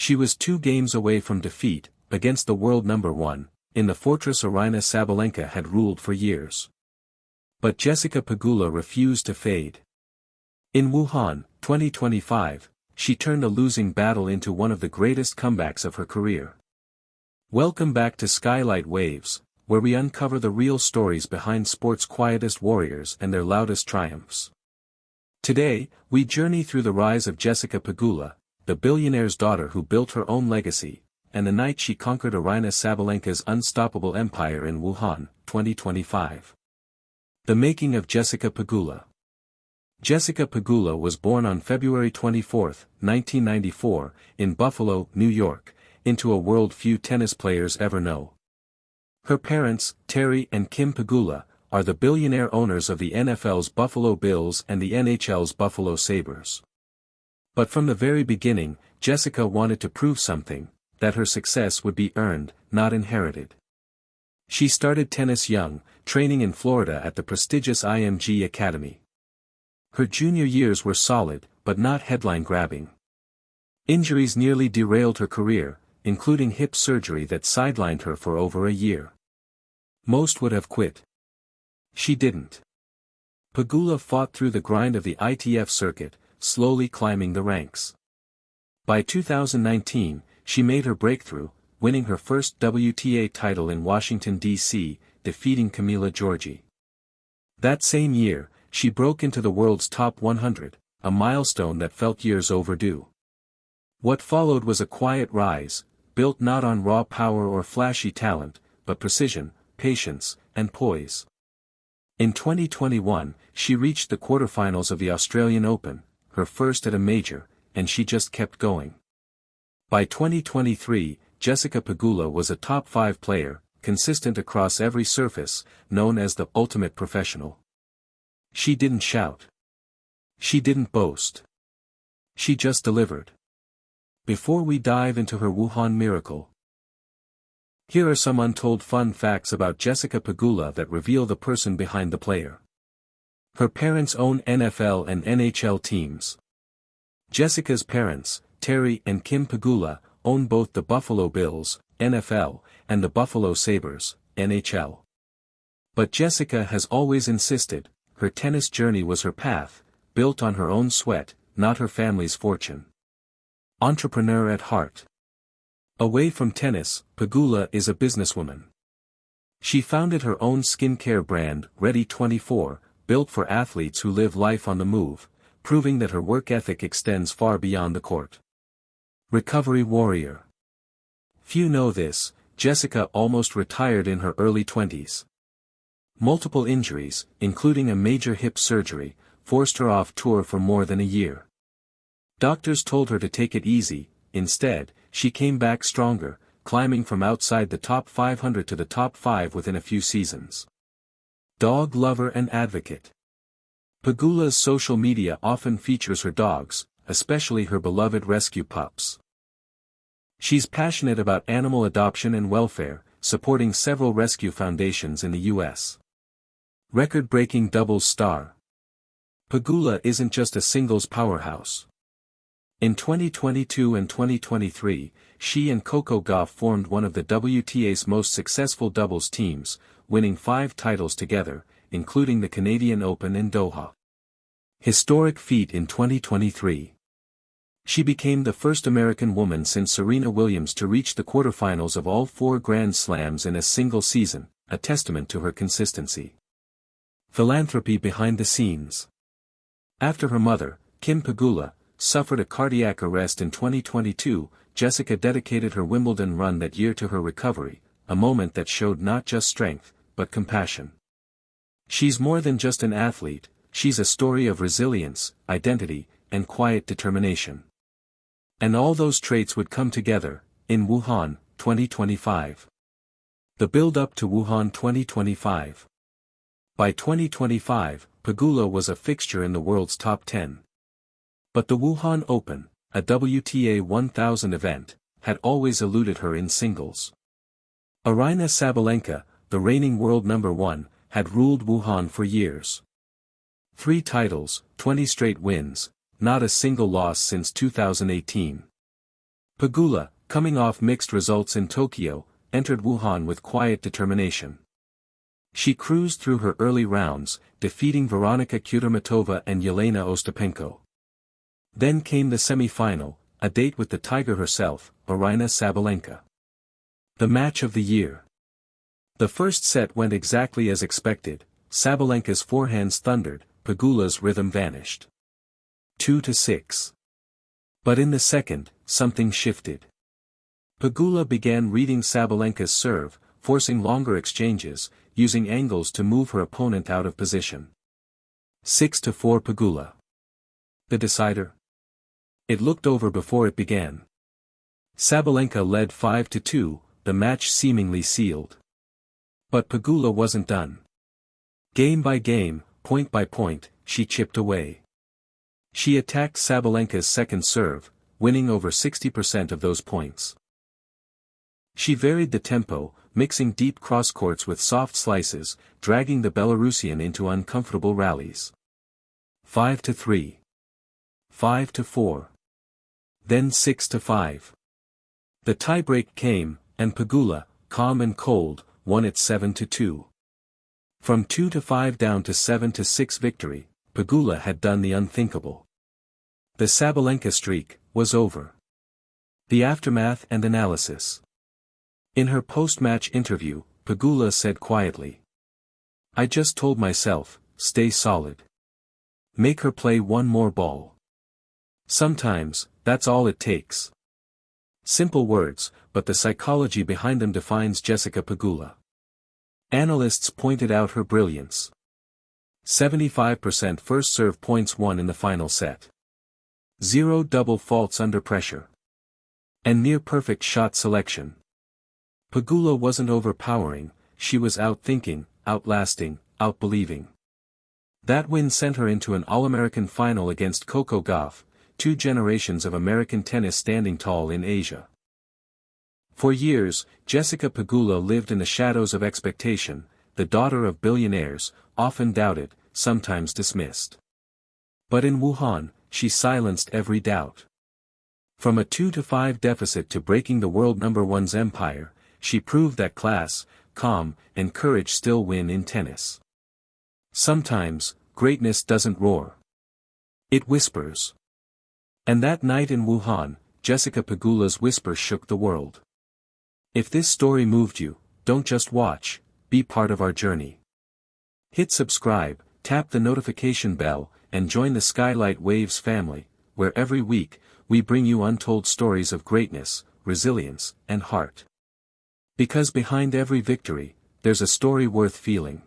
She was 2 games away from defeat, against the world number 1, in the fortress Aryna Sabalenka had ruled for years. But Jessica Pegula refused to fade. In Wuhan, 2025, she turned a losing battle into one of the greatest comebacks of her career. Welcome back to Skylight Waves, where we uncover the real stories behind sport's quietest warriors and their loudest triumphs. Today, we journey through the rise of Jessica Pegula, the billionaire's daughter who built her own legacy, and the night she conquered Aryna Sabalenka's unstoppable empire in Wuhan, 2025. The making of Jessica Pegula. Jessica Pegula was born on February 24, 1994, in Buffalo, New York, into a world few tennis players ever know. Her parents, Terry and Kim Pegula, are the billionaire owners of the NFL's Buffalo Bills and the NHL's Buffalo Sabres. But from the very beginning, Jessica wanted to prove something, that her success would be earned, not inherited. She started tennis young, training in Florida at the prestigious IMG Academy. Her junior years were solid, but not headline-grabbing. Injuries nearly derailed her career, including hip surgery that sidelined her for over a year. Most would have quit. She didn't. Pegula fought through the grind of the ITF circuit, slowly climbing the ranks. By 2019, she made her breakthrough, winning her first WTA title in Washington, D.C., defeating Camila Giorgi. That same year, she broke into the world's top 100, a milestone that felt years overdue. What followed was a quiet rise, built not on raw power or flashy talent, but precision, patience, and poise. In 2021, she reached the quarterfinals of the Australian Open, her first at a major, and she just kept going. By 2023, Jessica Pegula was a top 5 player, consistent across every surface, known as the ultimate professional. She didn't shout. She didn't boast. She just delivered. Before we dive into her Wuhan miracle, here are some untold fun facts about Jessica Pegula that reveal the person behind the player. Her parents own NFL and NHL teams. Jessica's parents, Terry and Kim Pegula, own both the Buffalo Bills, NFL, and the Buffalo Sabres, NHL. But Jessica has always insisted, her tennis journey was her path, built on her own sweat, not her family's fortune. Entrepreneur at heart. Away from tennis, Pegula is a businesswoman. She founded her own skincare brand, Ready24, built for athletes who live life on the move, proving that her work ethic extends far beyond the court. Recovery warrior. Few know this, Jessica almost retired in her early 20s. Multiple injuries, including a major hip surgery, forced her off tour for more than a year. Doctors told her to take it easy. Instead, she came back stronger, climbing from outside the top 500 to the top 5 within a few seasons. Dog lover and advocate. Pegula's social media often features her dogs, especially her beloved rescue pups. She's passionate about animal adoption and welfare, supporting several rescue foundations in the U.S. Record-breaking doubles star. Pegula isn't just a singles powerhouse. In 2022 and 2023, she and Coco Gauff formed one of the WTA's most successful doubles teams, winning 5 titles together, including the Canadian Open in Doha. Historic feat in 2023. She became the first American woman since Serena Williams to reach the quarterfinals of all 4 Grand Slams in a single season, a testament to her consistency. Philanthropy behind the scenes. After her mother, Kim Pegula, suffered a cardiac arrest in 2022, Jessica dedicated her Wimbledon run that year to her recovery, a moment that showed not just strength, but compassion. She's more than just an athlete, she's a story of resilience, identity, and quiet determination. And all those traits would come together, in Wuhan, 2025. The build-up to Wuhan 2025. By 2025, Pegula was a fixture in the world's top 10. But the Wuhan Open, a WTA 1000 event, had always eluded her in singles. Aryna Sabalenka, the reigning world number 1, had ruled Wuhan for years. 3 titles, 20 straight wins, not a single loss since 2018. Pegula, coming off mixed results in Tokyo, entered Wuhan with quiet determination. She cruised through her early rounds, defeating Veronika Kudermetova and Yelena Ostapenko. Then came the semi-final, a date with the tiger herself, Aryna Sabalenka. The match of the year. The first set went exactly as expected. Sabalenka's forehands thundered, Pegula's rhythm vanished. 2-6. But in the second, something shifted. Pegula began reading Sabalenka's serve, forcing longer exchanges, using angles to move her opponent out of position. 6-4 Pegula. The decider? It looked over before it began. Sabalenka led 5-2, the match seemingly sealed. But Pegula wasn't done. Game by game, point by point, she chipped away. She attacked Sabalenka's second serve, winning over 60% of those points. She varied the tempo, mixing deep cross-courts with soft slices, dragging the Belarusian into uncomfortable rallies. 5-3. 5-4. Then 6-5. The tiebreak came, and Pegula, calm and cold, won it 7-2. From 2-5 down to 7-6 victory, Pegula had done the unthinkable. The Sabalenka streak was over. The aftermath and analysis. In her post-match interview, Pegula said quietly, "I just told myself, stay solid. Make her play one more ball. Sometimes, that's all it takes." Simple words, but the psychology behind them defines Jessica Pegula. Analysts pointed out her brilliance. 75% first serve points won in the final set. 0 double faults under pressure. And near-perfect shot selection. Pegula wasn't overpowering, she was outthinking, outlasting, outbelieving. That win sent her into an All-American final against Coco Gauff, two generations of American tennis standing tall in Asia. For years, Jessica Pegula lived in the shadows of expectation, the daughter of billionaires, often doubted, sometimes dismissed. But in Wuhan, she silenced every doubt. From a 2-5 deficit to breaking the world number one's empire, she proved that class, calm, and courage still win in tennis. Sometimes, greatness doesn't roar. It whispers. And that night in Wuhan, Jessica Pegula's whisper shook the world. If this story moved you, don't just watch, be part of our journey. Hit subscribe, tap the notification bell, and join the Skylight Waves family, where every week, we bring you untold stories of greatness, resilience, and heart. Because behind every victory, there's a story worth feeling.